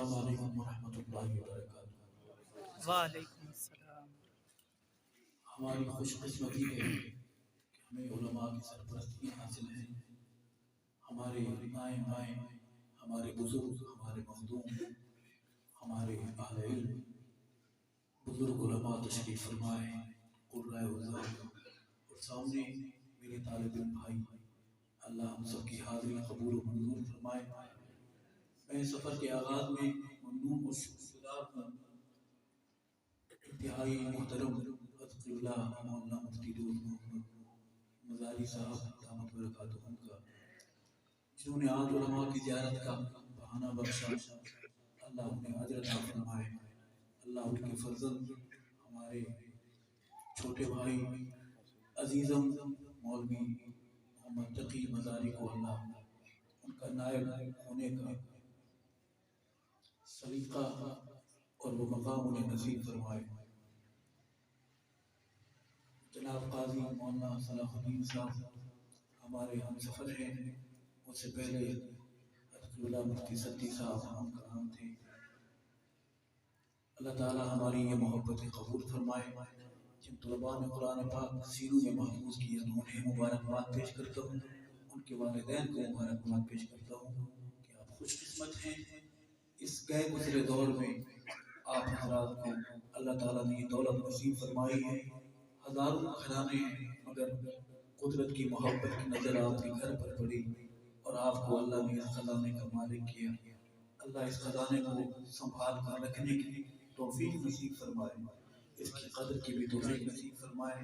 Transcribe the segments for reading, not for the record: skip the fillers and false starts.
السلام علیکم ورحمۃ اللہ وبرکاتہ۔ وعلیکم السلام۔ ہماری خوش قسمتی ہے کہ ہمیں علماء کی سرپرستی حاصل ہے۔ ہمارے دائیں بائیں ہمارے بزرگ، ہمارے مخدوم، ہمارے اہل علم، بزرگ علماء تشریف فرمائے قرائے وزار، اور سامنے میرے طالب علم بھائی، اللہ ہم سب کی حاضری قبول و منظور فرمائے۔ میں سفر کے آغاز میں ممنون اور شکرگزار ہوں انتہائی محترم حضرت اللہ مولانا مفتی دوست محمد مزاری صاحب دامت برکاتہم کا، جنہوں نے آج علماء کی زیارت کا بہانہ بخشا۔ اللہ انہیں اجر عطا فرمائے۔ اللہ ان کے فرزند ہمارے چھوٹے بھائی عزیزم مولوی محمد تقی مزاری کو اللہ ان کا نائب ہونے کا سلیقہ اور وہ مقام انہیں نصیب فرمائے۔ جناب قاضی مولانا صلاح الدین صاحب ہمارے ہم سفر ہیں، اس سے پہلے حضرت اللہ مفتی صدی صاحب ہم کرام تھے۔ اللہ تعالی ہماری یہ محبت قبول فرمائے۔ جن طلباء نے قرآن پاک سینوں میں محفوظ کیا انہیں مبارکباد پیش کرتا ہوں، ان کے والدین کو مبارکباد پیش کرتا ہوں کہ آپ خوش قسمت ہیں۔ اس گئے گزرے دور میں آپ حضرات کو اللہ تعالیٰ نے یہ دولت نصیب فرمائی ہے۔ ہزاروں گھرانے ہیں مگر قدرت کی محبت کی نظر آپ کے گھر پر پڑی اور آپ کو اللہ نے اس خزانے کا مالک کیا۔ اللہ اس خزانے کو سنبھال کر رکھنے کی توفیق نصیب فرمائے، اس کی قدر کی بھی توفیق نصیب فرمائے۔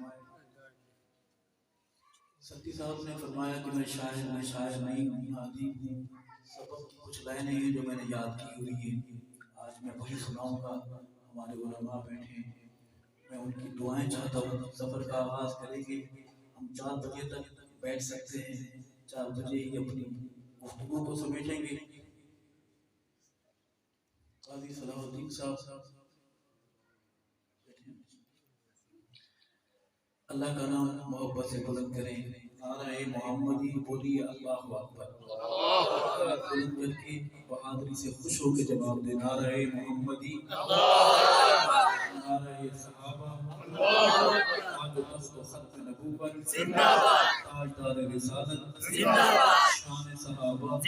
سدی صاحب نے فرمایا کہ میں شاعر نہیں ہوں، ادیب ہوں۔ سبق کی کچھ لائنیں ہیں جو میں نے یاد کی ہوئی ہیں، آج میں وہی سناؤں گا۔ ہمارے علماء بیٹھے ہیں، میں ان کی دعائیں چاہتا ہوں۔ سفر کا آغاز کریں گے، ہم 4 بجے تک بیٹھ سکتے ہیں، 4 بجے ہی اپنی گفتگو کو سمیٹیں گے۔ قاضی صلاح الدین صاحب اللہ کا نام محبت سے بلند کریں، نعرہ محمدی بولیے اللہ اکبر، بلند کر کے بہادری سے خوش ہو کے جواب دے، نعرہ محمدی، نعرہ صحابہ، تاج و تخت و ختم نبوت، تاجدار رسالت، شان صحابہ،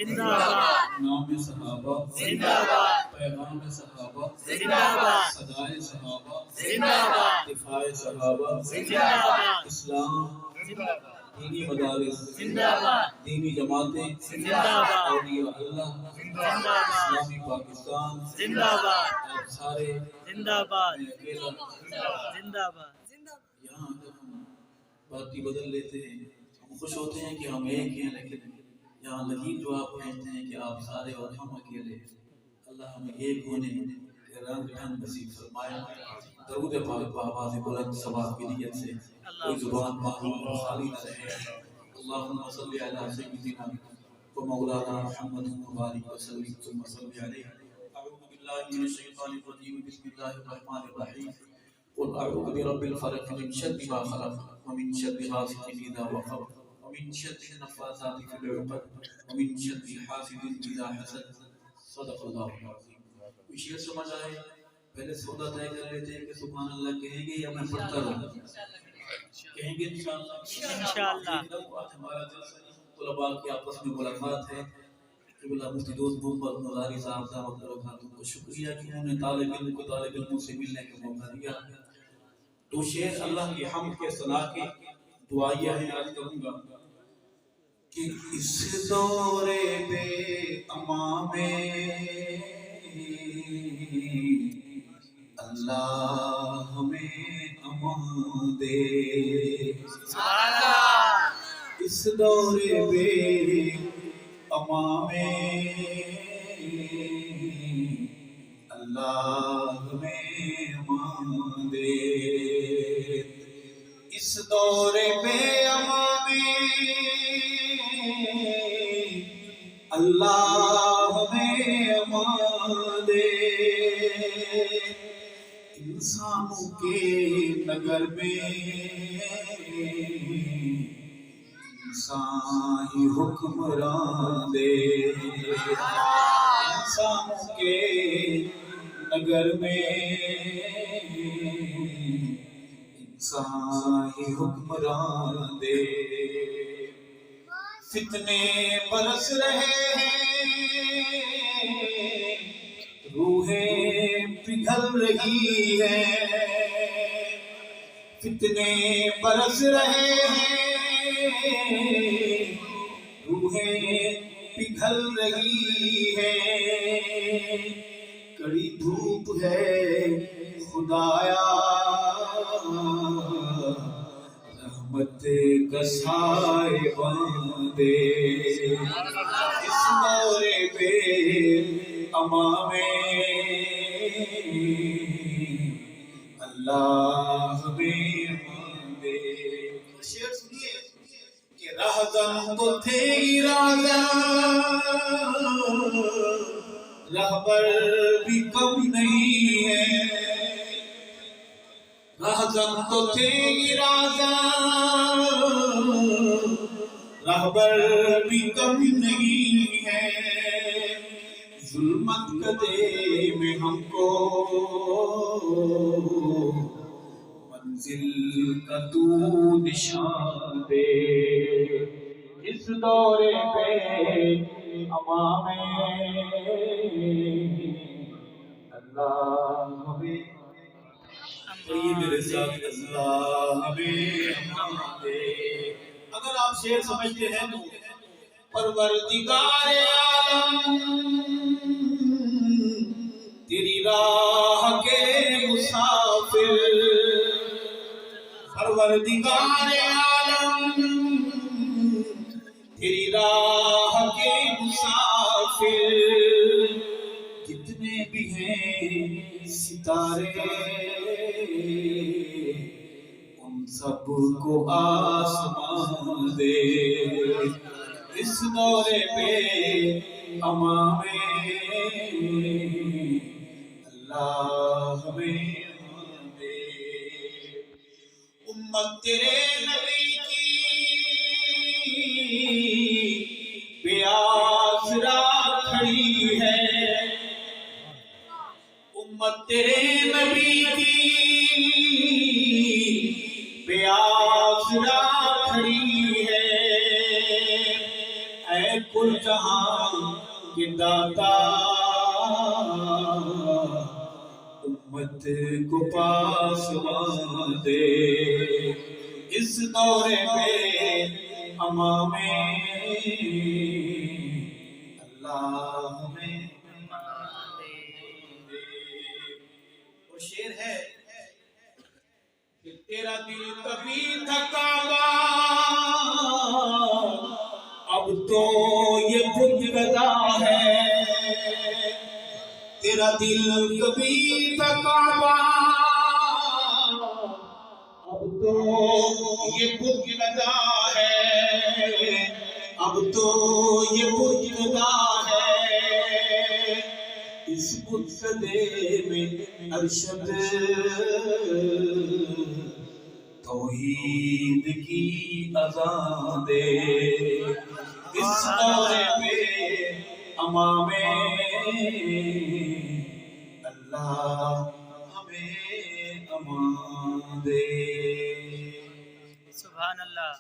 نام صحابہ، پیغام صحابہ، صدائے صحابہ، دفاع صحابہ، اسلام، دینی مدارس، دینی جماعتیں، اولیاء اللہ، اسلامی پاکستان، آپ سارے یہاں اگر ہم باتیں بدل لیتے ہیں، ہم خوش ہوتے ہیں کہ ہم ایک ہیں، لیکن یہاں لگی جو آپ کہتے ہیں کہ آپ سارے اور ہم اکیلے۔ اللہ ہمیں ایک ہونے کے رنگ ڈھنگ نصیب فرمائے۔ درود پاک بآواز بلند ثواب کی نیت سے کوئی زبان معلوم اور خالی نہ رہے۔ اللہم صلی علی سیدنا و مولانا محمد مبارک وسلم ثم صلی علیہ۔ اعوذ باللہ من الشیطان الرجیم، بسم اللہ الرحمن الرحیم۔ قل اعوذ برب الفلق من شر ما خلق ومن شر غاسق اذا وقب ومن شر النفاثات في العقد ومن شر حاسد اذا حسد۔ صدق اللہ العظیم۔ کوئی شعر سمجھ آئے؟ پہلے سودا طے کر لیتے ہیں کہ سبحان اللہ کہیں گے یا میں پڑھتا رہوں؟ کہیں گے انشاءاللہ۔ آج ہمارا طلباء کی آپس میں ملاقات ہے۔ قبلہ مفتی دوست محمد مزاری صاحب دعوت برکاتہ کو شکریہ کہ انہوں نے طالب علم کو طالب علموں سے ملنے کا موقع دیا۔ 2 شعر اللہ کی حمد کے ثنا کے دعائیہ ہیں، یاد کروں گا کہ اس دور بے اما میں اللہ ہمیں امان دے، اس دور بے اما میں اللہ ہمیں امان دے، اس دور بے اما میں اللہ ہمیں امان دے، انسانوں کے نگر میں انسان ہی حکمران دے، انسانوں کے نگر میں انسان ہی حکمران دے فتنے برس رہے ہیں روحیں پگھل رہی ہیں فتنے برس رہے ہیں روحیں پگھل رہی ہیں کڑی دھوپ ہے خدایا رحمت کا سائے باندھے اس دورے پہ امام اللہ ہمیں ماندے شعر سنیے کہ رہزن تو تھے ارادہ رہبر بھی کم نہیں ہے رہزن تو تھے ارادہ رہبر بھی کم نہیں ہے ظلمت کدے میں ہم کو منزل کا تو نشان دے اس دورے پہ امام اللہ ہمیں یہ میرے ساتھ اللہ ہمیں امان دے اگر آپ شعر سمجھتے ہیں تو پروردگار عالم تیری راہ کے مسافر پروردگار عالم تیری راہ کے مسافر جتنے بھی ہیں ستارے ان سب کو آسمان دے اس دورے پہ امام اللہ ہمیں دے امت تیرے نبی کی بے آسرا کھڑی ہے امت تیرے نبی کی بے آسرا کھڑی ہے اے کل جہاں کے داتا امت کو پاس دے اس دورے پہ امام اللہ ہمیں اور شعر ہے کہ تیرا دل کبھی تھکا ہوا اب تو یہ بت گدا ہے تیرا دل کبھی تھکا ہوا اب تو یہ بت گدا ہے اب تو یہ بت گدا ہے اس بت گدے میں ارشد توحید کی اذان دے اس دورے پہ امام اللہ ہمیں امان دے سبحان اللہ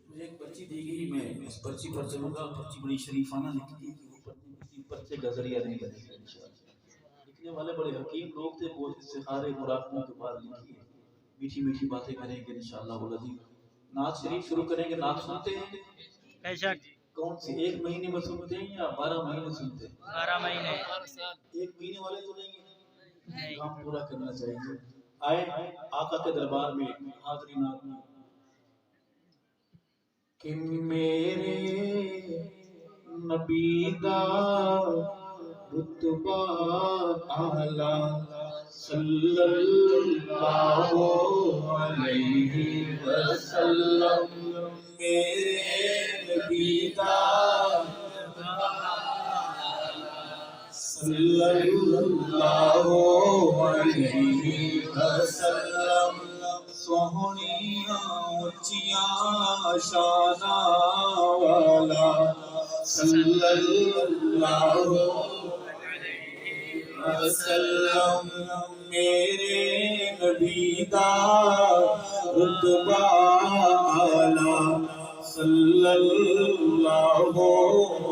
مجھے ایک پرچی دی گئی میں اس پرچی پر چلوں گا پرچی بڑی شریفانہ لکھی ہے کہ وہ پرچے کا ذریعہ نہیں بنے گا انشاءاللہ لکھنے والے بڑے حکیم لوگ تھے وہ استخارے مراقبوں کے بعد لکھی ہے میٹھی میٹھی باتیں کریں گے انشاءاللہ العظیم نعت شریف شروع کریں گے نعت سنتے ہیں بے شک کون سی ایک مہینے میں سنتے ہیں یا 12 مہینے سنتے ہیں 12 مہینے ایک مہینے والے تو نہیں کام پورا کرنا چاہیے آئے آقا کے دربار میں حاضری نعت میں کہ میرے نبی دا رتبہ اعلیٰ صلی اللہ علیہ وسلم میرے نبی دا صلی اللہ علیہ وسلم سونیاں اونچیاں شاناں والا صلی اللہ وسلم میرے نبی دا رتبہ اعلیٰ صلی اللہ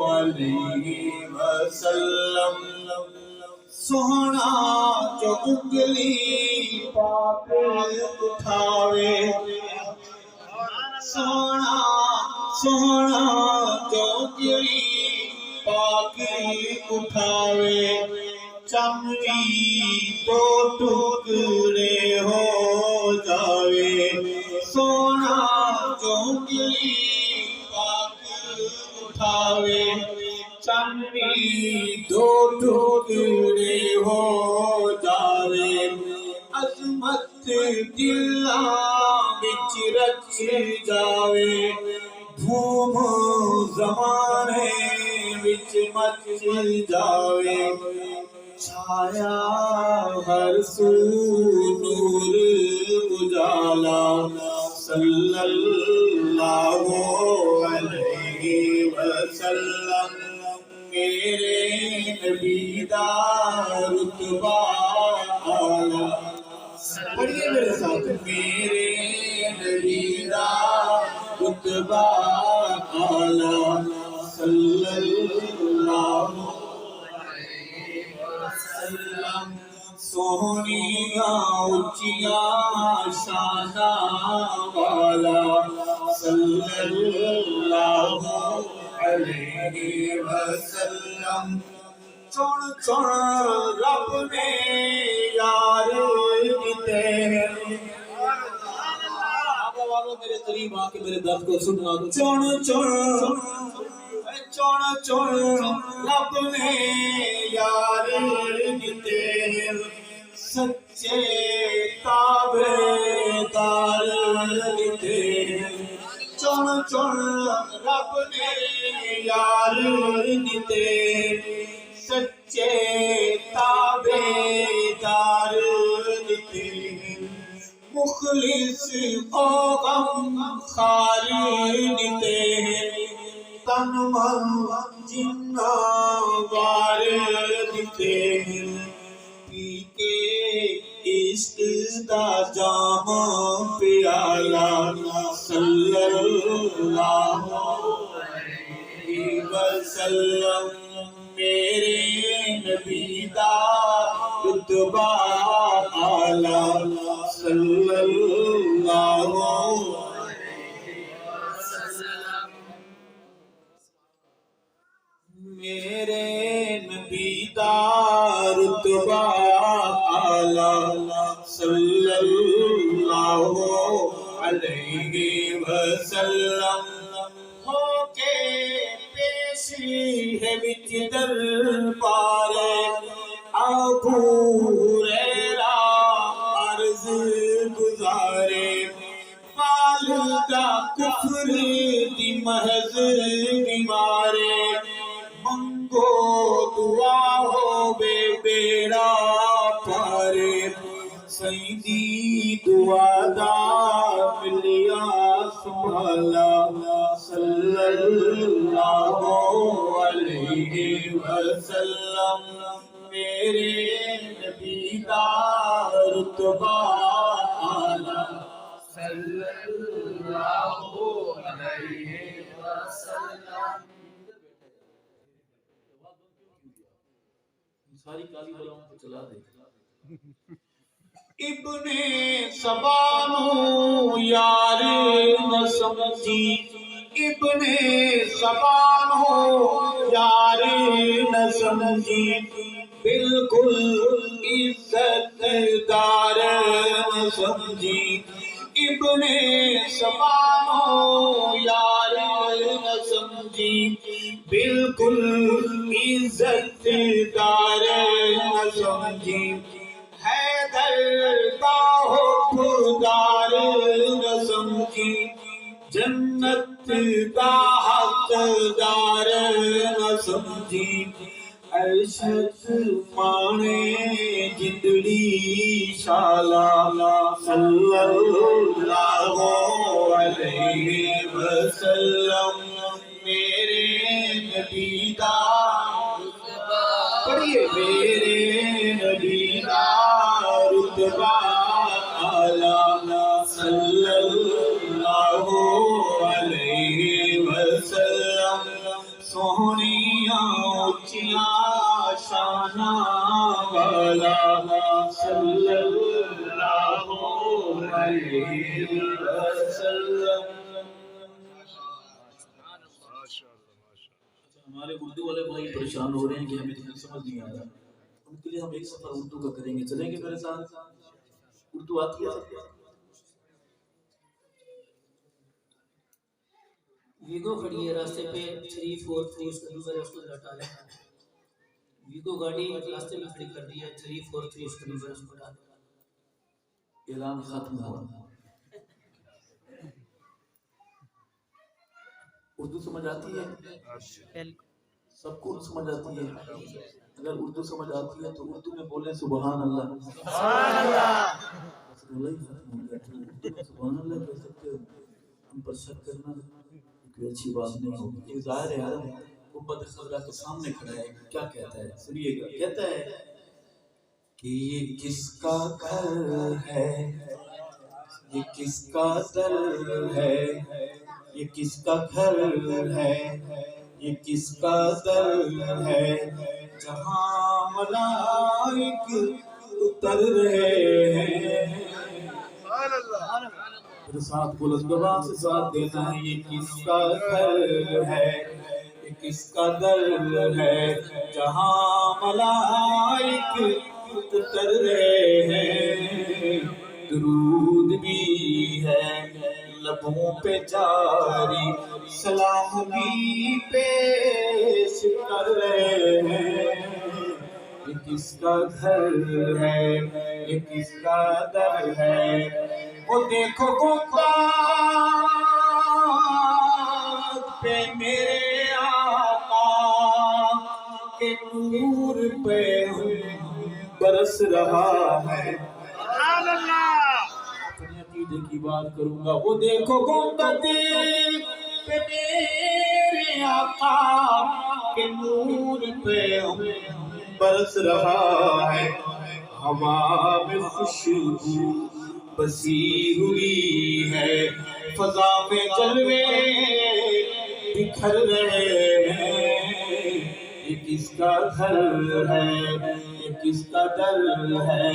علیہ وسلم سونا جو انگلی پاک اٹھاوے سونا سونا جو انگلی پاک اٹھاوے چمڑی تو ٹکڑے ہو جاوے سونا جو انگلی پاک اٹھاوے چمڑی دو ٹکڑے ہو جاوے عظمت دلاں وچ رچ جاوے دھوم زمانے وچ مچ جاوے چھایا ہر سو نور اجالا صلی اللہ علیہ وسلم میرے نبی دا رتبہ اعلیٰ پڑھیے میرے ساتھ میرے نبی دا رتبہ اعلیٰ صلی اللہ سونیاں اچیاں شاناں والا صلی اللہ علیہ وسلم چون چون رب نے یار دیتے ہیں آقا والوں میرے قریب آ کے میرے درد کو سننا چون چون چون چون رب نے یار دیتے ہیں سچے تابعدار دیتے ہیں چون چون رب نے یار دیتے ہیں سچے تابعدار دیتے ہیں مخلص و غم خار دیتے ہیں تن من جنہ بار دیتے ہیں پی کے عشق دا جام پیالہ صلی اللہ علیہ وسلم میرے نبی دا رتبہ اعلیٰ صلی اللہ میرے نبی دا رتبہ اعلیٰ صلی اللہ علیہ وسلم ہو کے پیشی ہے وچ دربار ابو ہریرہ عرض گزارے والدہ کفر دی محض بیمارے منگو دعا ہو بے بیڑا پارے سیدی دعا دا ملیا سبحالا صلی اللہ علیہ وسلم میرے نبی دا رتبہ اعلیٰ صلی اللہ علیہ وسلم ساری کالی بلاؤں کو چلا دے ابن سبانو یار نہ سمجھی ابن سبانو یار نہ سمجھی بالکل عزت دار نہ سمجھی ابن سبانو یار نہ سمجھی بالکل عزت دار نہ سمجھی حیدر دا حقدار نہ سمجھی جنت دا حقدار نہ سمجھی ارشد مانے جندڑی شالا صلی اللہ علیہ وسلم میرے دیدار پڑھیے میرے نبی کا رتبہ اعلیٰ صلی اللہ علیہ وسلم سونیاں اونچیاں شاناں والا صلی اللہ علیہ وسلم. ہمارے اردو والے بھائی پریشان ہو رہے ہیں کہ ہمیں تو سمجھ نہیں آ رہا، ان کے لیے ہم ایک سفر اردو کا کریں گے. چلیں گے میرے ساتھ؟ اردو آتی ہے سب کو؟ ویگو کھڑی ہے راستے پہ 343 اس کا نمبر ہے، اس کو ہٹا لیں. ویگو گاڑی راستے میں کھڑی کر دی ہے، 343 اس کا نمبر ہے، اس کو ہٹا لیں. اعلان ختم ہوا. اردو سمجھ آتی ہے؟ سب کو سمجھ آتی ہے؟ اگر اردو سمجھ آتی ہے تو اردو میں بولیں سبحان اللہ. سبحان اللہ. سبحان اللہ کہہ سکتے ہو، ہم پر شک کرنا کوئی اچھی بات نہیں ہوگی. یہ ظاہر ہے یار، امت خضرا کے سامنے کھڑا ہے، کیا کہتا ہے سنیے گا. کہتا ہے کہ یہ کس کا گھر ہے، یہ کس کا در ہے، یہ کس کا گھر ہے، یہ کس کا در ہے، جہاں ملائک اتر رہے ہیں. پھر ساتھ بلند آواز سے ساتھ دینا ہے. یہ کس کا گھر ہے، یہ کس کا در ہے، جہاں ملائک اتر رہے ہیں. درود بھی ہے لبوں پہ جاری، سلام بھی پیش کر رہے ہیں. یہ کس کا گھر ہے، یہ کس کا در ہے. وہ دیکھو گنبد پہ میرے آقا کے نور پہ برس رہا ہے. اپنے عقیدے کی بات کروں گا. وہ دیکھو گنبد پہ میرے آقا کے نور پہ برس رہا ہے. ہوا میں خوشبو بسی ہوئی ہے، فضا میں جلوے بکھر رہے ہیں. یہ کس کا گھر ہے، یہ کس کا در ہے،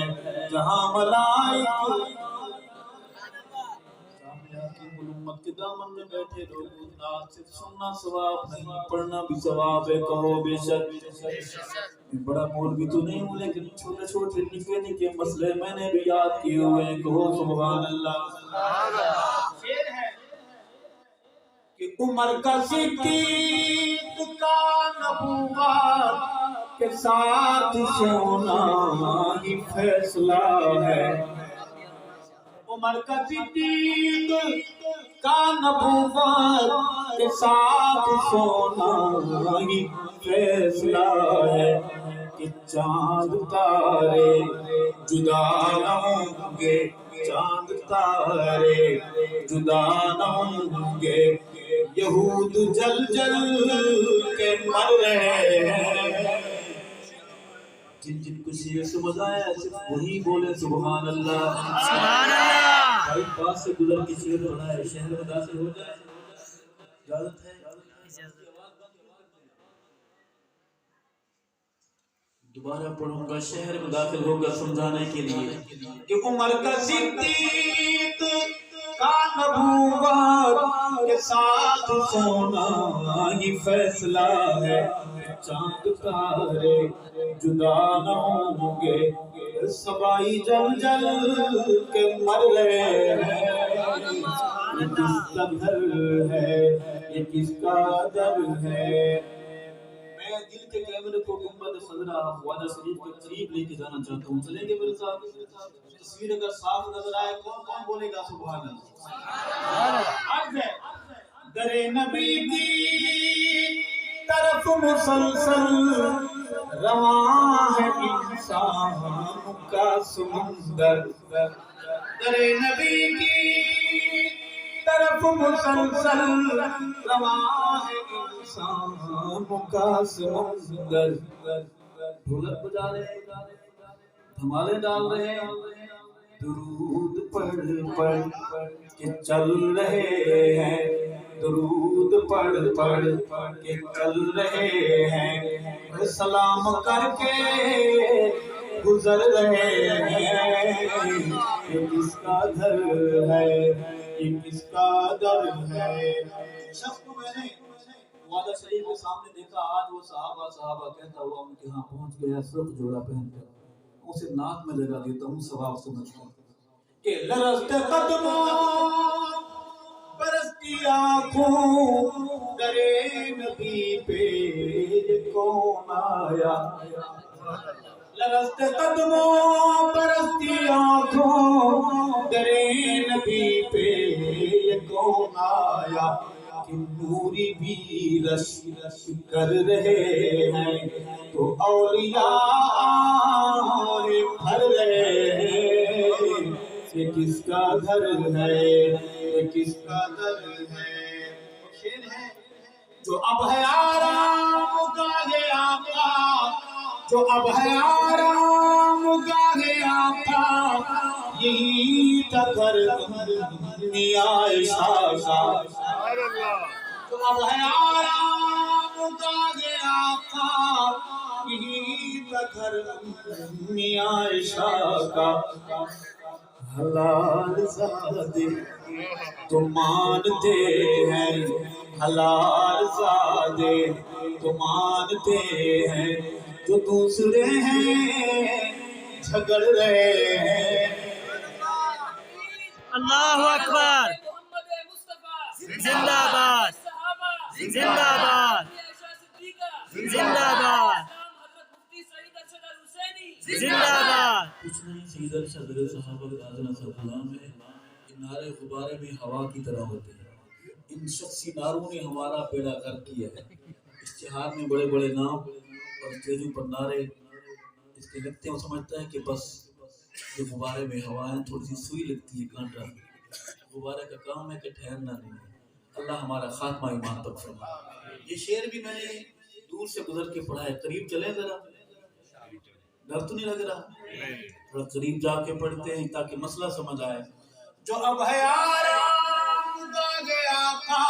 جہاں ملائک امت کے دامن میں بیٹھے لوگ. نعت صرف سننا ثواب نہیں، پڑھنا بھی ثواب ہے. کہو بے شک. بڑا مولوی تو نہیں ہوں، لیکن چھوٹے چھوٹے نکے نکے مسئلے میں نے بھی یاد کیے ہوئے ہیں. کہو سبحان اللہ. شعر ہے کہ عمر کا صدیق کا نبوت کے ساتھ سونا ہی فیصلہ ہے. عمر کا صدیق کا نبوت کے ساتھ سونا ہی فیصلہ ہے. کہ چاند تارے جدا نہ ہوں گے، چاند تارے جدا نہ ہوں گے. یہود جل جل کے مر رہے ہیں. جن جن کو شعر سمجھ آیا صرف وہی بولے سبحان اللہ. سبحان اللہ. بھائی پاس سے گزر کے شعر پڑھا ہے، شہر میں داخل ہو جائے. اجازت ہے؟ دوبارہ پڑھوں گا. شہر میں داخل ہوگا سمجھانے کے لیے کہ عمر کا صدیق کا نبوت کے ساتھ سونا ہی فیصلہ ہے. چاند تارے جدا نہ ہوں گے، سبائی جل جل کے مر رہے ہیں. یہ کس کا گھر ہے، یہ کس کا در ہے. میں دل کے کیمرے کو گنبد خضرا خواجہ شریف کے قریب لے کے جانا چاہتا ہوں. چلیں گے میرے ساتھ؟ تصویر اگر صاف نظر آئے کون کون بولے گا سبحان اللہ. عرض ہے در نبی کی طرف مسلسل رواں ہے انسان کا سمندر. در نبی کی طرف مسلسل رواں ہے انسان کا سمندر. ڈھولک بجا رہے ہیں، دھمالے ڈال رہے ہیں، درود پڑھ پڑھ کے چل رہے ہیں، درود پڑھ پڑھ کے چل رہے ہیں، سلام کر کے گزر رہے ہیں. یہ کس کا گھر ہے، یہ کس کا در ہے. شخص کو میں نے وعدہ شریف کے سامنے دیکھا، آج وہ صحابہ کہتا ہوا ان کے ہاں پہنچ گیا سرخ جوڑا پہن کر. اسے ناک میں لگا دیتا ہوں، ثواب سمجھتا ہوں کہ لرزتے قدموں برستی آنکھوں درے نبی پہ یہ کون آیا. لرزتے قدموں برستی آنکھوں درے نبی پہ یہ کون آیا. کہ نوری بھی رش کر رہے ہیں تو اولیاء بھر رہے ہیں. یہ کس کا گھر ہے، یہ کس کا در ہے. شیر ہے جو اب ہے آرام گاہ آقا، جو اب ہے آرام گاہ آقا، یہی تھا گھر میاں عائشہ کا. جو اب ہے آرام گاہ آقا، یہی تھا گھر میاں عائشہ کا. حلال زادے تو مانتے ہیں، حلال زادے تو مانتے ہیں، جو دوسرے ہیں جھگڑ رہے ہیں. اللہ اکبر، زندہ باد، زندہ باد، زندہ باد، زندہ باد. کچھ نہیں سید صدر صحابہ رضوان صلی اللہ علیہ وسلم ہے. ان نعرے غبارے میں ہوا کی طرح ہوتے ہیں. ان شخصی نعروں نے ہمارا بیڑا غرق کیا ہے. اشتہار میں بڑے بڑے نام اور اسٹیجوں پر نعرے اس کے لگتے ہیں، وہ سمجھتا ہے کہ بس جو غبارے میں ہوا ہے، تھوڑی سی سوئی لگتی ہے کانٹا. غبارے کا کام ہے کہ ٹھہرنا نہیں ہے. اللہ ہمارا خاتمہ ایمان پر فرمائے. یہ شعر بھی میں نے دور سے گزر کے پڑھا ہے. قریب چلیں ذرا، ڈر تو نہیں لگ رہا؟ تھوڑا قریب جا کے پڑھتے ہیں تاکہ مسئلہ سمجھ آئے. جو اب ہے آرام گاہ آقا،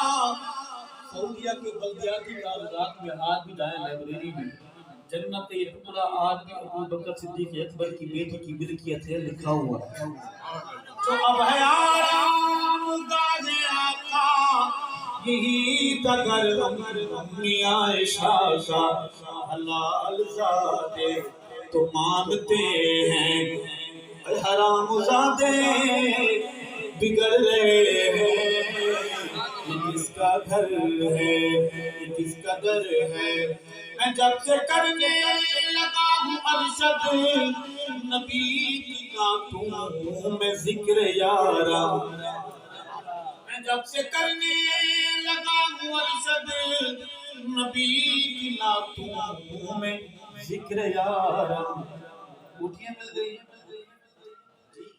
سعودیہ کے بلدیاتی کاغذات میں آج بھی جائیں لائبریری میں، جنت یہ ٹکڑا آج بھی ابو بکر صدیق اکبر کی بیٹی کی ملکیت ہے لکھا ہوا ہے. جو اب ہے آرام گاہ آقا، یہی تھا گھر میاں عائشہ کا. حلال زادے تو مانتے ہیں، حرام زادے بگڑ رہے ہیں. یہ کس کا گھر ہے، یہ کس کا در ہے. میں جب سے کرنے لگا ہوں ارشد نبی کی نعتوں میں ذکر یارا. میں جب سے کرنے لگا ہوں ارشد نبی کی نعتوں میں ذکر یارا. کوٹھیاں مل گئی،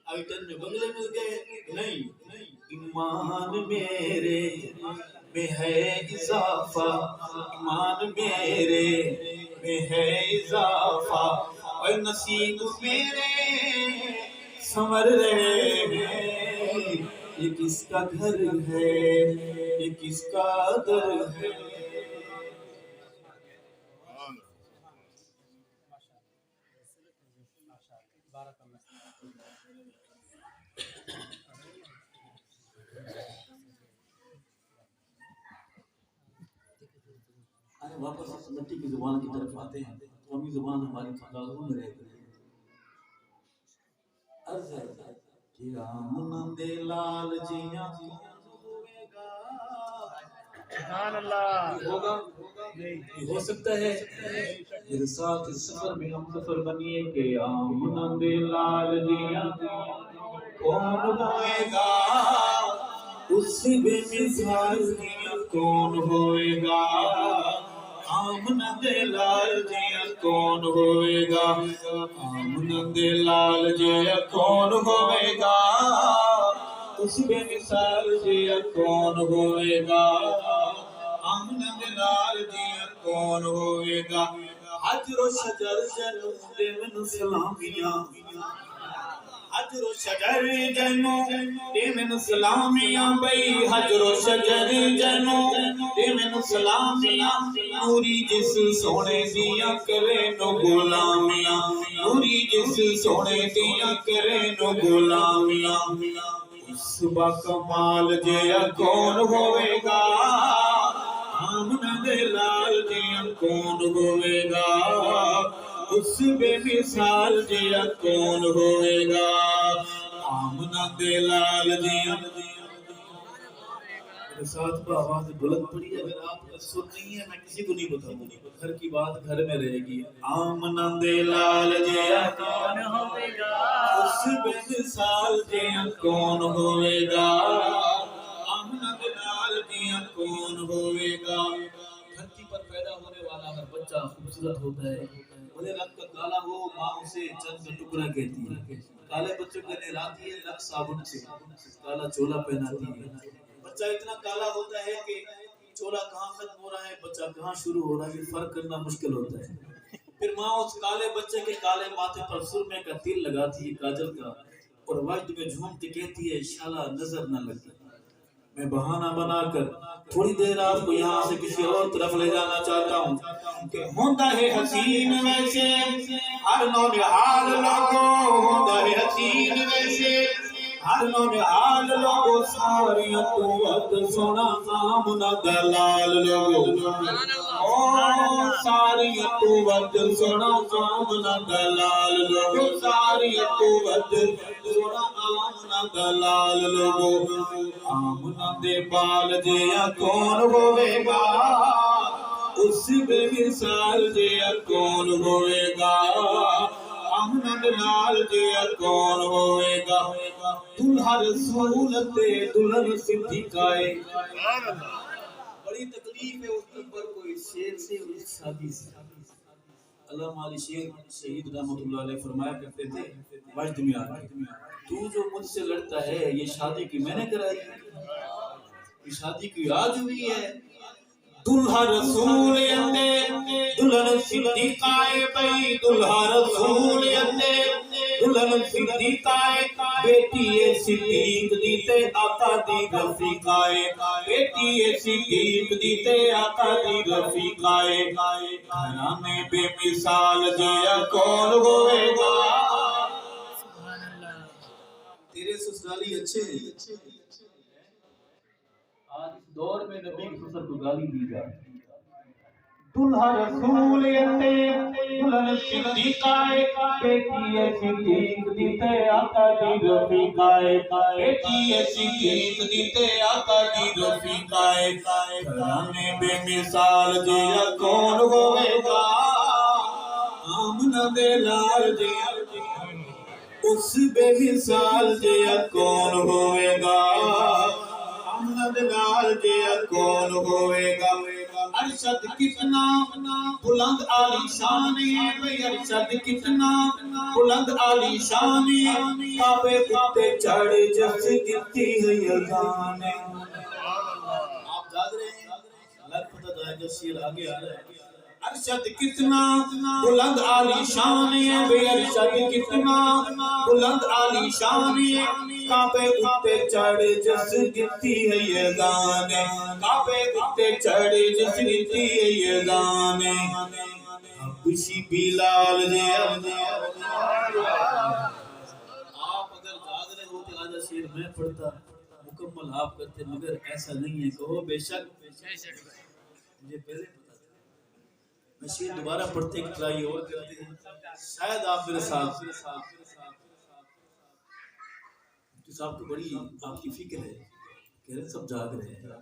آئٹن میں بنگلے مل گئے، نہیں. ایمان میرے میں ہے اضافہ، ایمان میرے میں ہے اضافہ، اور نصیب میرے سنور رہے ہیں. یہ کس کا گھر ہے، یہ کس کا در ہے. واپس اس مٹی کی زبان کی طرف آتے ہیں. قومی زبان ہماری تقاضوں میں رہ گئی. عرض ہے کہ آمنہ لال جیاں سبحان اللہ. ہوگا، یہ ہو سکتا ہے. میرے ساتھ اس سفر میں ہم سفر بنیے کہ آمنہ لال جیاں کون ہوئے گا، اس بے مثال جیاں کون ہوئے گا. آمنہ لال جیاں کون ہوئے گا، آمنہ لال جیاں کون ہوئے گا. اس بے مثال جیا کون ہوئے گا آمنہ دے نال جیا کون ہوئے گا حجر و شجر جنوں دے مینوں سلامیاں حجر و شجر جنوں دے مینوں سلامیاں بھئی حجر و شجر جنوں دے مینوں سلامیاں نوری جس سونے دیاں کرے نو غلامیاں نوری جس سونے دیاں کرے نو غلامیاں اس با کمال جیا کون ہوئے گا آمنہ دے لال جیا کون ہوئے گا اس بے مثال جیا کون ہوئے گا آمنہ دے لال جیا میرے ساتھ با آواز بلند پڑی اگر آپ کا سن نہیں ہے میں کسی کو نہیں بتاؤں گھر کی بات گھر میں رہے گی آمنہ دے لال جیا کون ہوئے گا اس بے مثال جیا کون ہوئے گا آمنہ دے لال جیا کون ہوئے گا دھرتی پر پیدا ہونے والا ہر بچہ خوبصورت ہوتا ہے بھلے رنگ کا کالا ہو ماں اسے چند کا ٹکڑا کہتی ہے کالے بچوں کو نہلاتی ہے نق صابن سے کالا چولا پہناتی ہے بچہ اتنا کالا ہوتا ہے کہ چولا کہاں ختم ہو رہا ہے بچہ کہاں شروع ہو رہا ہے یہ فرق کرنا مشکل ہوتا ہے پھر ماں اس کالے بچے کے کالے ماتھے پر سرمے کا تیل لگاتی ہے کاجل کا اور وجد میں جھوم کے کہتی ہے شالا نظر نہ لگے میں بہانہ بنا کر تھوڑی دیر آپ کو یہاں سے کسی اور طرف لے جانا چاہتا ہوں کہ ہوندہ ہے حسین ویسے ہر نونہال لوگوں ہوندہ ہے حسین ویسے ہر نونہال لوگوں ساریاں تو وقت سونا آمنہ دلال لوگوں ساریاں تو وقت سونا آمنہ دلال لوگوں ساریاں تو وقت سونا آمنہ دلال لوگوں آمنہ دے بال جیا کون ہوئے گا اس بے مثال جیا کون ہوئے گا آمنہ دے لال جیا کون ہوئے گا دلہا رسول تے دلہن صدیقائے بڑی تکلیف ہے اس پر کوئی شیر سے اس شادی سے علامہ علی شیر شہید رحمت اللہ علیہ فرمایا کرتے تھے وجد میں آ کے تو جو مجھ سے لڑتا ہے یہ شادی کی میں نے کرائی یہ شادی کی آج ہوئی ہے دلہا رسول اندے دلہن صدیقائے بھئی دلہا رسول اندے دلہن صدیقائے بیٹی صدیق دیتے آقا دی رفیقائے بیٹی صدیق دیتے آقا دی رفیقائے گھرانے بے مثال جیا کون ہوئے گا تیرے سسرالی اچھے ہیں آج اس دور میں نبی کے سسر کو گالی دی جائے دلہا رسول اندے دلہن صدیقائے بیٹی صدیق دیتے آقا دی رفیقائے بیٹی صدیق دیتے آقا دی رفیقائے گھرانے بے مثال جیا کون ہوئے گا آمنہ دے لال جیا اس بے مثال جیا کون ہوئے گا آمنہ دے لال جیا کون ہوئے گا ارشد کتنا بلند عالی شان ہے بھئی ارشد کتنا بلند عالی شان ہے کعبے کتے چڑھ جس گتی ہے یزان آپ جاگ رہے ہیں لگ پتہ جائے گا شیر آگے آ رہا ہے ارشد کتنا بلند عالی شان ہے بھئی ارشد کتنا بلند عالی شان ہے کعبے کتے چڑھ جس گتی ہے یزان کعبے کتے چڑھ جس گتی ہے یزان حبشی بلال جیا آپ اگر جاگ رہے ہوتے آجا شیر میں پڑھتا مکمل آپ کرتے مگر ایسا نہیں ہے کہو بے شک مجھے پہلے پتا تھا میں شیر دوبارہ پڑھتے ایک ٹرائی اور کرتے ہیں شاید آپ میرے ساتھ صاحب کو بڑی آپ کی فکر ہے کہہ رہے سب جاگ رہے ہیں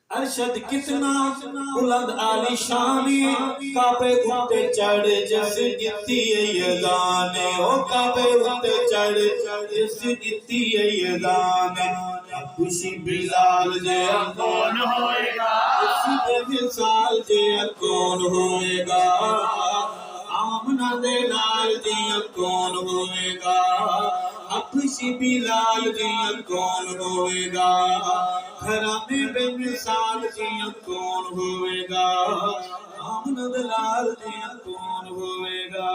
ارشد کتنا بلند عالی شانی کعبے اتے چڑھ جس گتی ہے یزان او کعبے اتے چڑھ جس گتی ہے یزان حبشی بلال جیا کون ہوئے گا اس بے مثال جیا کون ہوئے گا آمنہ دے لال جیا کون ہوئے گا حبشی بلال جیاں کون ہوئے گا گھرانے بے مثال جیاں کون ہوئے گا آمنہ دلال جیاں کون ہوئے گا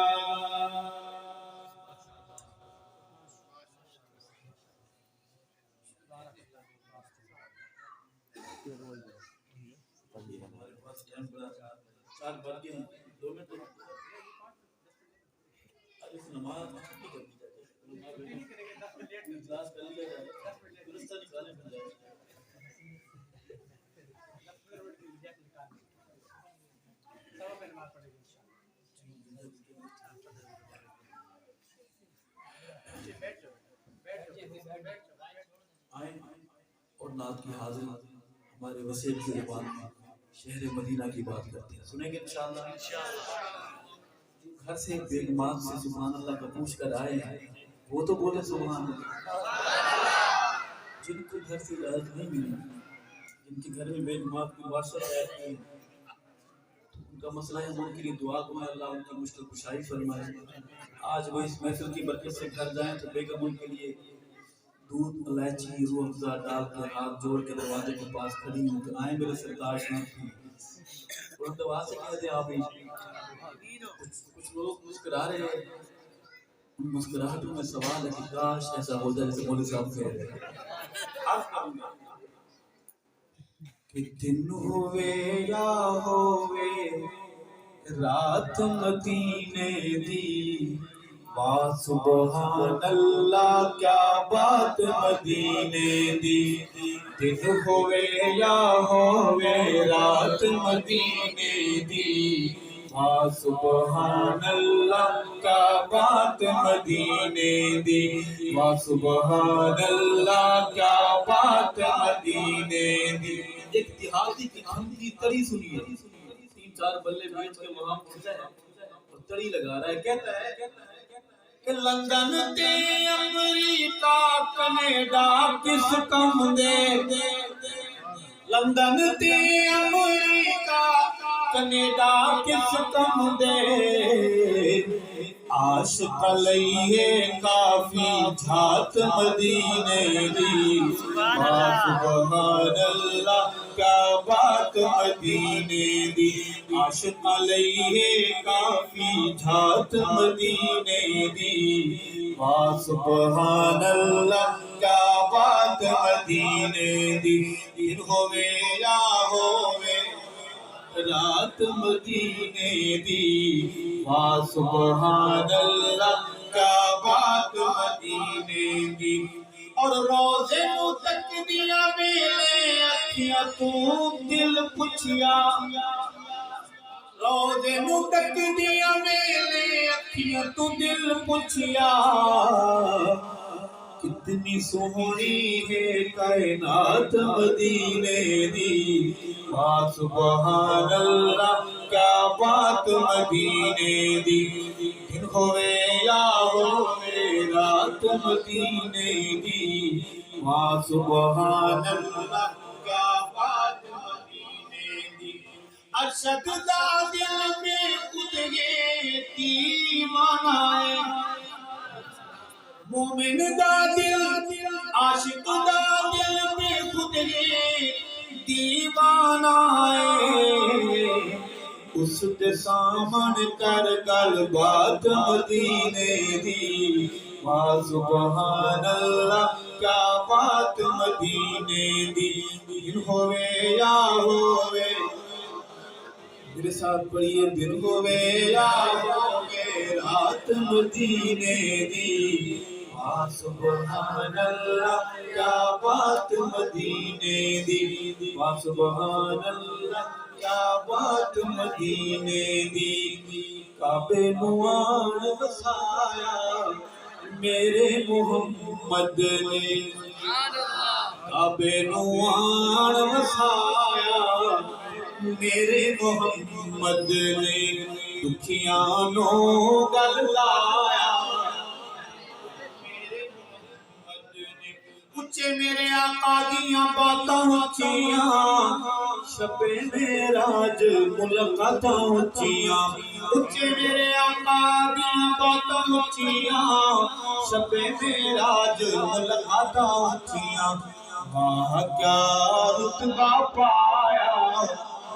چار بڑھ گئے ہیں 2 منٹ اس نماز چھٹی کر دی جائے اجلاس کر لیا جائے درستہ نکالیں بن جائے آئیں اور نعت کی حاضر ہمارے وسیع کی زبان میں شہر مدینہ کی بات کرتے ہیں سنیں گے انشاءاللہ گھر سے بیگمات سے سبحان اللہ کا پوچھ کر آئے ہیں وہ تو بولے سبحان اللہ جن کو گھر سے اجازت نہیں ملی جن کے گھر میں بیگمات کی وارثت ہے ان کا مسئلہ ہے ان کے لیے دعا کریں اللہ ان کی مشکل کشائی فرمائے آج وہ اس محفل کی برکت سے گھر جائیں تو بیگم ان کے لیے دودھ الائچی روح افزا ڈال کے ہاتھ جوڑ کے دروازے کے پاس کھڑی ہوں کہ آئیں میرے سرکار شان کی اور دعا سے کہہ دیں آپ کچھ لوگ مسکرا رہے ہیں ان مسکراہٹوں میں سوال ہے کہ کاش ایسا ہو جائے جیسے مولوی صاحب کہہ رہے ہیں کہ دن ہوئے یا ہوئے رات مدینے دی سبحان اللہ کیا بات مدینے دی دن ہوئے یا ہوئے رات مدینے دی سبحان اللہ کیا بات مدینے دی سبحان اللہ کیا بات مدینے دی ایک دیہاتی کی کھند کی تڑی سنی ہے 3-4 بلے بیچ کے وہاں پہنچا ہے اور تڑی لگا رہا ہے کہتا ہے کہ لندن تے امریکہ کینیڈا کس کم دے لندن تے امریکہ کینیڈا کس کم دے عاشق لئیے کافی جھات مدینے دی سبحان اللہ کیا بات مدینے دی عاشق لئیے کافی جھات مدینے دی سبحان اللہ کیا بات مدینے دی دن ہوئے یا ہوئے رات مدینے دی سبحان اللہ کیا بات مدینے دی اور روزے تک دیا میرے اکھیاں تو دل پچھیا روزے تک دیا میرے اکھیاں تو دل پچھیا کتنی سونی ہے کائنات مدینے دی سبحان اللہ کیا بات مدینے دی دن ہوئے یا ہوئے رات مدینے دی سبحان اللہ کیا بات مدینے دی ارشد دا دل میں خود یہ دیوانہ ہے مومن دا دل عاشق دا دل میں خود یہ دیوانہ ہے اس دے سامن کر گل بات مدینے دی سبحان اللہ کیا بات مدینے دی دن ہوئے یا ہوئے میرے ساتھ پڑھیے دن ہوئے یا ہوئے رات مدینے دی سبحان اللہ کیا بات مدینے دی سبحان اللہ کیا بات مدینے دی کعبے نوان بسایا میرے محمد نے کعبے نوان بسایا میرے محمد نے دکھیاں نو گل لایا اچھے میرے آقا دیاں باتاں اچھیاں شب معراج ملاقاتاں اچھیاں اچھے میرے آقا دیاں باتاں باتاں اچھیاں شب معراج ملاقاتاں اچھیاں واہ کیا رتبہ پایا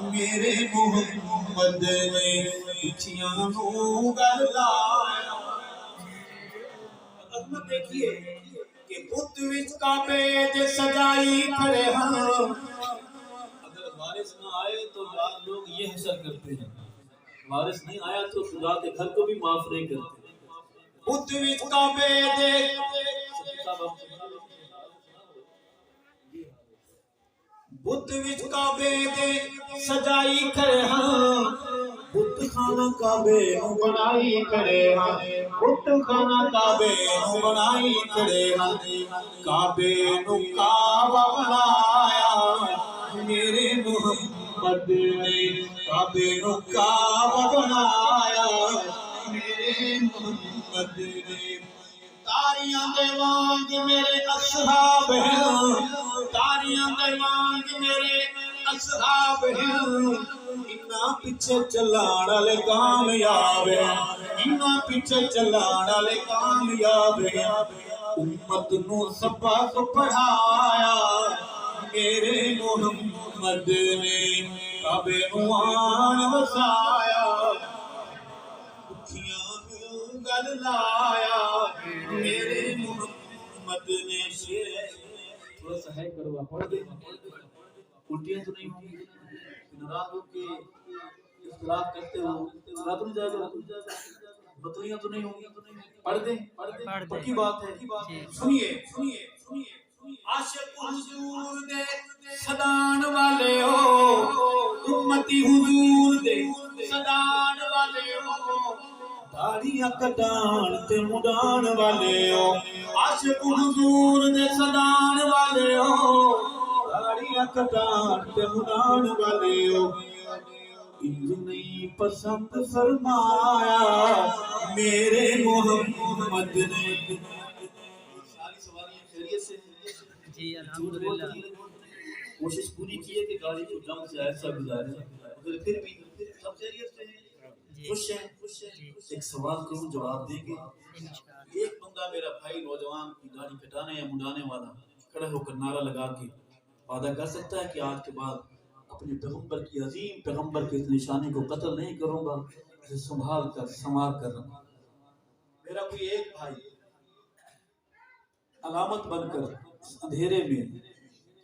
میرے محمد نے اچھیاں نو گل لایا عظمت دیکھیے کہ بت وچ کعبے دے سجائی کھڑے ہاں اگر وارث نہ آئے تو بعض لوگ یہ حسد کرتے ہیں وارث نہیں آیا تو خدا کے گھر کو بھی معاف نہیں کرتے بت وچ کعبے دے بت وچ کعبے دے سجائی کھڑے ہاں بت خانہ کعبے نو بنائی کھڑے ہاں بت خانہ کعبے نو بنائی کھڑے ہاں کعبے نو کعبہ بنایا میرے محمد نے کعبے نو کعبہ بنایا میرے محمد نے تاریاں دے وانگ میرے اصحاب ہیں تاریاں دے وانگ میرے اصحاب ہیں انہاں پیچھے چلان والے کامیاب ہیں انہاں پیچھے چلان والے کامیاب ہیں امت نو سبق پڑھایا میرے محمد نے کعبے نو آن وسایا گل لایا میرے محمد نے شیر تھوڑا سا ہے کروا پڑھ دے الٹیاں تو نہیں ہوں گی ناراض ہو کے اختلاف کرتے ہو اختلاف نہیں جائے گا بطلیاں تو نہیں ہوں گی پڑھ دیں پکی بات ہے سنیے عاشق حضور دے صدان والے ہو امتی حضور دے صدان والے ہو داڑیاں کٹان تے مڈان والے ہو عاشق حضور دے صدان والے ہو داڑیاں کٹان تے مڈان والے ہو انج نہیں پسند فرمایا میرے محمد نے ساری سواریاں خیریت سے جی الحمدللہ کوشش پوری کی ہے کہ گاڑی کو جم سے ایسا گزارے مگر پھر بھی سب خیریت سے ہیں خوش ہیں ایک سوال کروں جواب دیں گے ایک بندہ میرا بھائی نوجوان کی داڑھی کٹانے یا منڈانے والا کھڑے ہو کر نعرہ لگا کے وعدہ کر سکتا ہے کہ آج کے بعد اپنے پیغمبر کی عظیم پیغمبر کی اس نشانی کو قتل نہیں کروں گا اسے سنبھال کر سنوار کر رکھوں میرا کوئی ایک بھائی علامت بن کر اندھیرے میں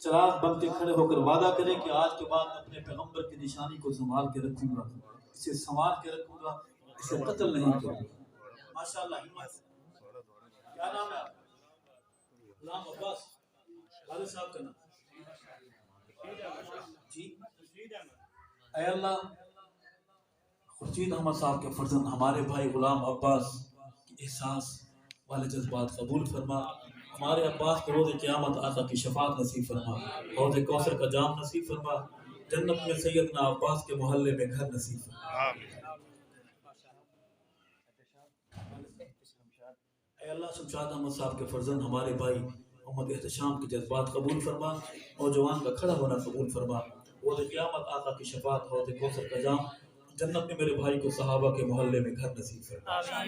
چراغ بن کے کھڑے ہو کر وعدہ کرے کہ آج کے بعد اپنے پیغمبر کی نشانی کو سنبھال کے رکھوں گا اسے سنوار کے رکھوں گا اسے قتل نہیں کروں گا ماشاءاللہ کیا نام ہے آپ غلام عباس والد صاحب کا نام جی اے اللہ خورشید احمد صاحب کے فرزند ہمارے بھائی غلام عباس کی احساس والے جذبات قبول فرما ہمارے عباس کو روز قیامت آقا کی شفاعت نصیب فرما حوض کوثر کا جام نصیب فرما جنت میں سیدنا عباس کے محلے میں گھر نصیب فرما اے اللہ شمشاد احمد صاحب کے فرزند ہمارے بھائی محمد احتشام کے جذبات قبول فرما نوجوان کا کھڑا ہونا قبول فرما حوض قیامت آقا کی شفاعت حوض کوثر کا جام جنت میں میرے بھائی کو صحابہ کے محلے میں گھر نصیب فرما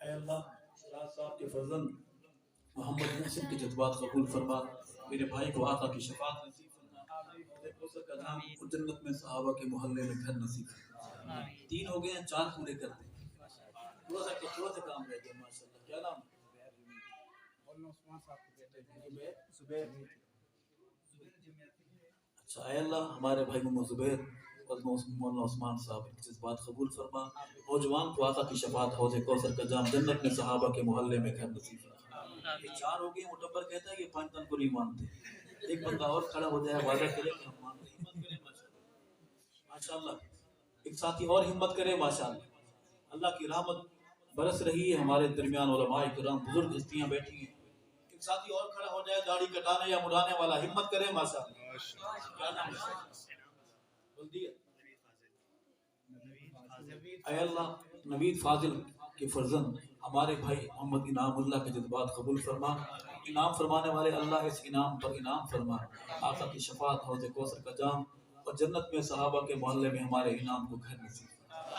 اے اللہ شراز صاحب کے فرزند محمد محسن کے جذبات قبول فرما میرے بھائی کو آقا کی شفاعت نصیب فرما حوض کوثر کا جام جنت میں صحابہ کے محلے میں گھر نصیب فرما 3 ہو گئے ہیں 4 پورے کر دیں تھوڑا سا کام رہ گیا ماشاءاللہ کیا نام اچھا اے اللہ ہمارے بھائی محمد زبیر اور مولانا عثمان صاحب کی جذبات قبول فرما نوجوان کو آقا کی شفاعت حوض کوثر کا جام جنت میں صحابہ کے محلے میں گھر نصیب فرما یہ 4 ہو گئے مٹبر کہتا ہے یہ 5 تن کو نہیں مانتے ایک بندہ اور کھڑا ہو جائے وعدہ کرے کہ ہم مانتے ہمت کرے ماشاءاللہ ایک ساتھی اور ہمت کرے ماشاءاللہ اللہ کی رحمت برس رہی ہے ہمارے درمیان علماء کرام بزرگ ہستیاں بیٹھی ہیں ایک ساتھی اور کھڑا ہو جائے داڑھی کٹانے یا مڑانے والا ہمت کرے ماشاءاللہ کیا نام ہے بلدی اے اللہ نوید فاضل کے فرزند ہمارے بھائی محمد انعام اللہ کے جذبات قبول فرما انعام فرمانے والے اللہ اس انعام پر انعام فرما آقا کی شفاعت حوض کوثر کا جام اور جنت میں صحابہ کے محلے میں ہمارے انعام کو گھر نصیب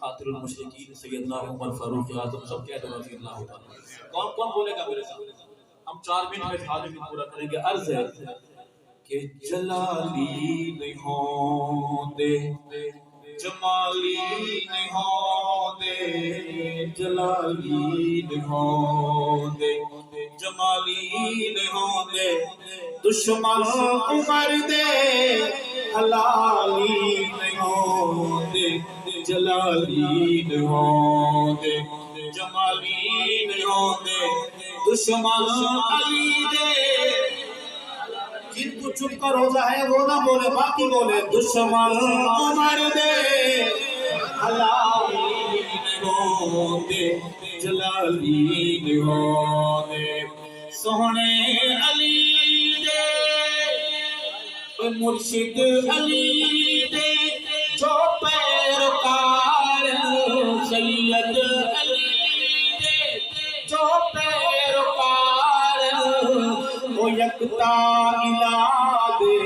خاطر المشرکین سیدنا عمر فاروق اعظم سب کہہ دو رضی اللہ تعالیٰ. کون کون بولے گا میرے ساتھ؟ ہم 4 منٹ میں حاضر بھی پورا کریں گے. عرض ہے کہ جلالی نہیں ہوندے جمالی نہیں ہوندے جلالی نہیں ہوندے جمالی نہیں ہوندے دشمن عمر دے حلالی نہیں ہوندے جلالی نہیں ہوندے جمالی نہیں ہوندے دشمن علی دے. جن کو چپ کا روزہ ہے وہ نہ بولے باقی بولے دشمن عمر دے حلالی نہیں ہوندے جلالی نہیں ہوندے سونے علی دے مرشد علی دے جو پیروکار سید علی دے جو پیروکار وہ یکتا الہ دے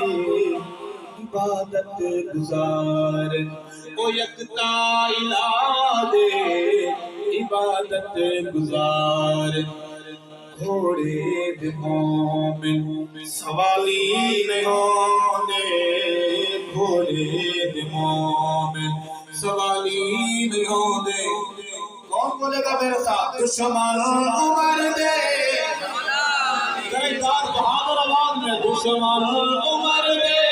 عبادت گزار وہ یکتا الہ دے عبادت گزار. گھوڑے دے مومن سوالی نہیں ہوندے گھوڑے دے مومن سوالی نہیں ہوندے. کون بولے گا میرے ساتھ؟ دشمن عمر دے دار بہادر آواز میں دشمن عمر دے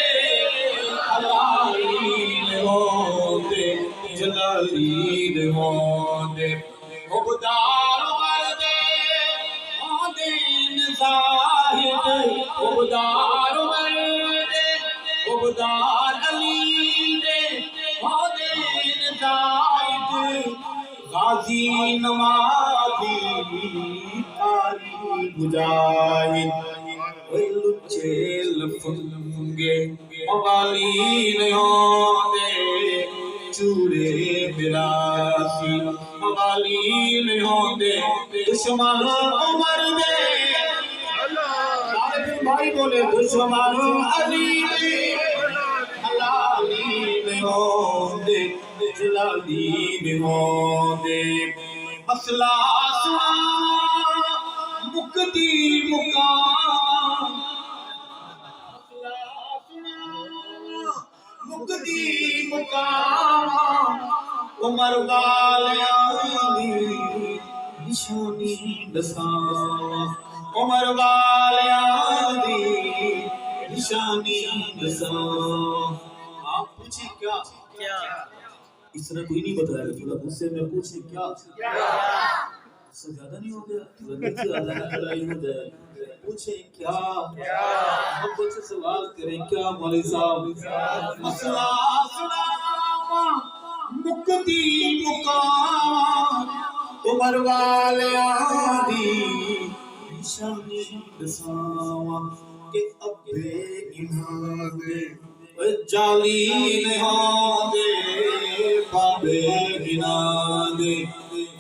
حلالی نہیں ہوندے جلالی نہیں ہوندے عبدار عمر دے ہوندین زاہد عبدار عمر دے عبدار علی دے ہوندین زاہد غازی نمازی قاری مجاہد لچے لفنگے موالی نہیں ہوندے چورے براسی موالی نہیں ہوندے دشمن عمر دے بھائی بولے دشمن علی دے حلالی نہیں ہوندے جلالی نہیں ہوندے. مسئلہ سنا مکتی مقام مکتی مقام عمر والیاں دی نشانی دساں عمر والیاں دی نشانی دساں. آپ پوچھیں کیا اس طرح کوئی نہیں بتایا گا تھوڑا مجھ سے میں پوچھیں کیا اس سے زیادہ نہیں ہو گیا زیادہ لڑائی ہو جائے. پوچھیں کیا محبت سے سوال کریں کیا مولوی صاحب. مسئلہ سنا مکتی مقام عمر والیاں دی نشانی دساں کہ ابے انہاں دے جالی نہیں ہوندے بابے گناں دے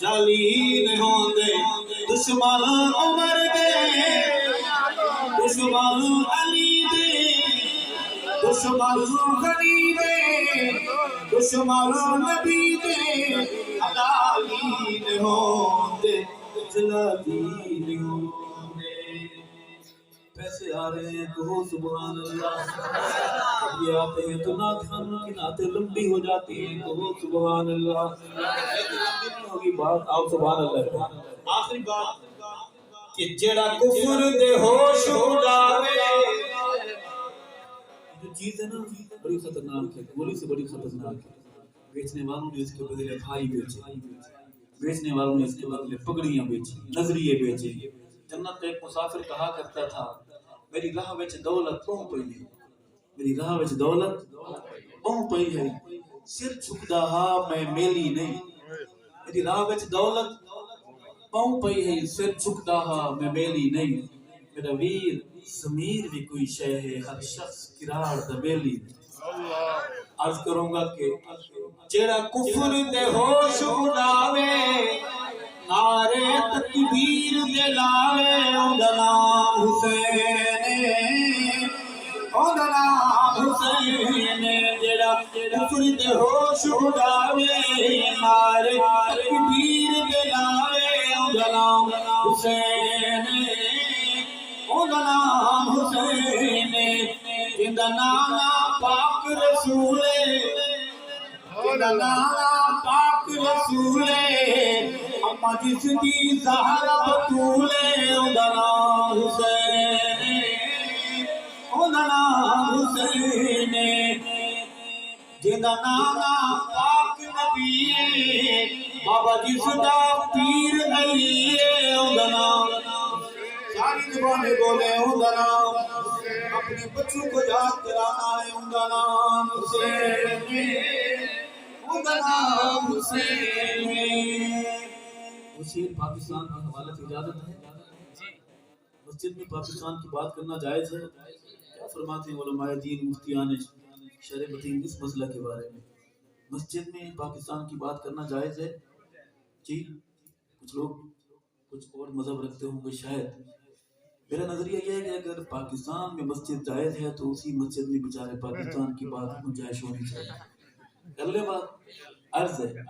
جالی نہیں ہوندے دشمن عمر دے دشمن علی دے دشمن غنی دے دشمن نبی دے حلالی نہیں ہوندے جلالی نہیں ہوندے. پیسے آ رہے ہیں کہو سبحان اللہ. یہ آتے ہیں تو نعت خانوں کی نعتیں لمبی ہو جاتی ہیں کہو سبحان اللہ. ہوگی بات آپ سبحان اللہ. آخری بات کہ جڑا کفر دے ہوش اڑاوے جو چیز ہے نا بڑی خطرناک ہے گولی سے بڑی خطرناک ہے. بیچنے والوں نے اس کے بدلے بھائی بیچے بیچنے والوں نے اس کے بدلے پگڑیاں بیچی نظریے بیچے. جنت کا ایک مسافر کہا کرتا تھا میری راہ وچ دولت پوں پئی ہے میری راہ وچ دولت پوں پئی ہے سر جھکدا ہا میں میلی نہیں میری راہ وچ دولت پوں پئی ہے سر جھکدا ہا میں میلی نہیں. میرا ویر ضمیر بھی کوئی شے ہے ہر شخص کراڑ دا میلی. عرض کروں گا کہ جڑا کفر دے ہوش اڑاوے نعرے تکبیر دے لاوے اوندا نام حسین اوندا نام حسین. جڑا کفر دے ہوش اڑاوے نعرے تکبیر دے لاوے اوندا نام حسین اوندا نام حسین جیندا نام پاک رسول جیندا نام پاک رسول اما جس دی زہرا بطول اوندا نام حسین اوندا نام حسین جیندا نام پاک نبی بابا جس دا پیر علی اوندا نام ساری زبانیں بولے اوندا نام اپنے بچوں کو یاد کرانا ہے اوندا نام حسین اوندا نام حسین حسین پاکستان کی حوالت اجازت ہے مسجد میں پاکستان کی بات کرنا جائز ہے کیا فرماتے ہیں علماء دین مفتیان شرع متین اس مسئلہ کے بارے میں مسجد میں پاکستان کی بات کرنا جائز ہے جی کچھ لوگ کچھ اور مذہب رکھتے ہوں گے شاید میرا نظریہ یہ ہے کہ اگر پاکستان میں مسجد جائز ہے تو اسی مسجد میں بیچارے پاکستان کی بات گنجائش ہونی چاہیے کر لے بات عرض ہے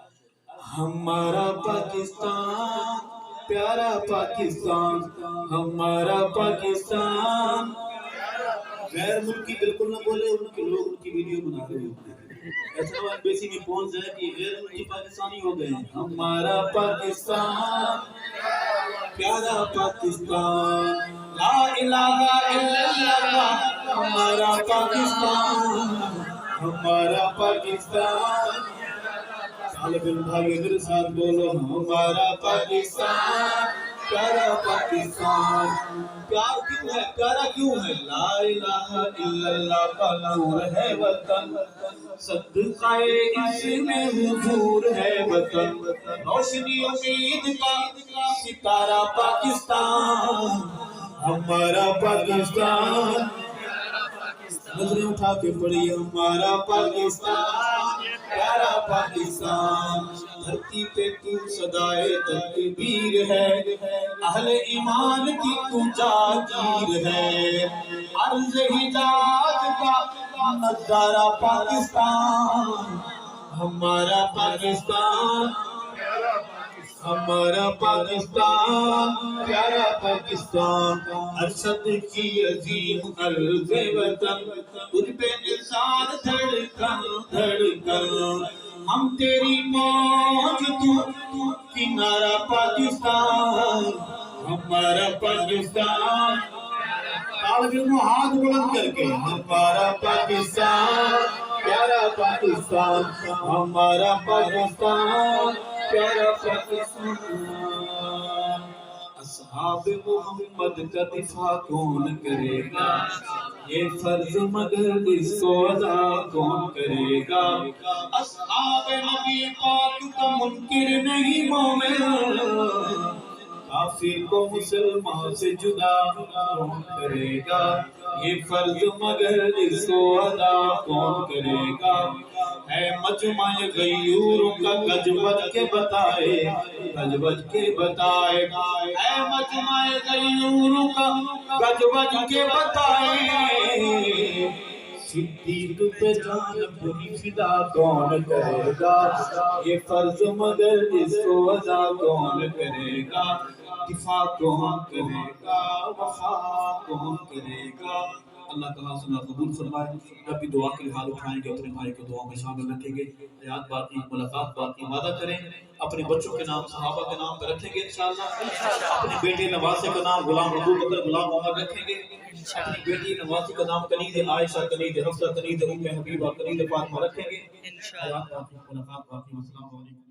ہمارا پاکستان پیارا پاکستان ہمارا پاکستان غیر ملکی بالکل نہ بولے ان کے لوگ ان کی ویڈیو بنا رہے ہوتے ہیں ایسا بیسی میں پہنچ جائے کہ غیر ملکی پاکستانی ہو گئے ہیں ہمارا پاکستان پیارا پاکستان لا الہ الا اللہ ہمارا پاکستان ہمارا پاکستان طالب علم بھائی میرے ساتھ بولو ہمارا پاکستان پیارا پاکستان پیار کیوں ہے پیارا کیوں ہے لا الہ الا اللہ کا نور ہے وطن صدقہ اس میں حضور ہے وطن روشنی امید کا ستارہ پاکستان ہمارا پاکستان نظریں اٹھا کے پڑھی ہمارا پاکستان پیارا پاکستان دھرتی پہ تو صدائے تکبیر ہے اہل ایمان کی تو جاگیر ہے عرض حجاز کا نظارہ پاکستان ہمارا پاکستان ہمارا پاکستان پیارا پاکستان ارشد کی عظیم عرض وطن تجھ پہ نثار دھڑکن دھڑکن ہم تیری موج تو کنارہ پاکستان ہمارا پاکستان طالب علم ہاتھ بلند کر کے ہمارا پاکستان پیارا پاکستان ہمارا پاکستان پیارا پاکستان اصحاب محمد کا دفاع کون کرے گا یہ فرض مگر اس کو ادا کون کرے گا اصحاب نبی پاک کا منکر نہیں مومن کافر کو مسلمان سے جدا کون کرے گا یہ فرض مگر اس کو ادا کون کرے گا ہے مجمع غیور کا گج بج کے بتائے گج بج کے بتائے ہے مجمع غیور کا گج بج کے بتائے صدیق پہ جان اپنی فدا کون کرے گا یہ فرض مگر اس کو ادا کون کرے گا دفاع کون کرے گا وفا کون کرے گا اللہ تعالیٰ سنا قبول فرمائے جب بھی دعا کے حال اٹھائیں گے اپنے بھائی کو دعا میں شامل رکھیں گے حیات باقی ملاقات باقی وعدہ کریں اپنے بچوں کے نام صحابہ کے نام پر رکھیں گے انشاءاللہ اپنے بیٹے نواسے کا نام غلام ابو بکر غلام عمر رکھیں گے اپنی بیٹی نواسی کا نام کنید عائشہ کنید حفصہ کنید ام حبیبہ کنید فاطمہ رکھیں گے حیات باقی ملاقات باقی السلام علیکم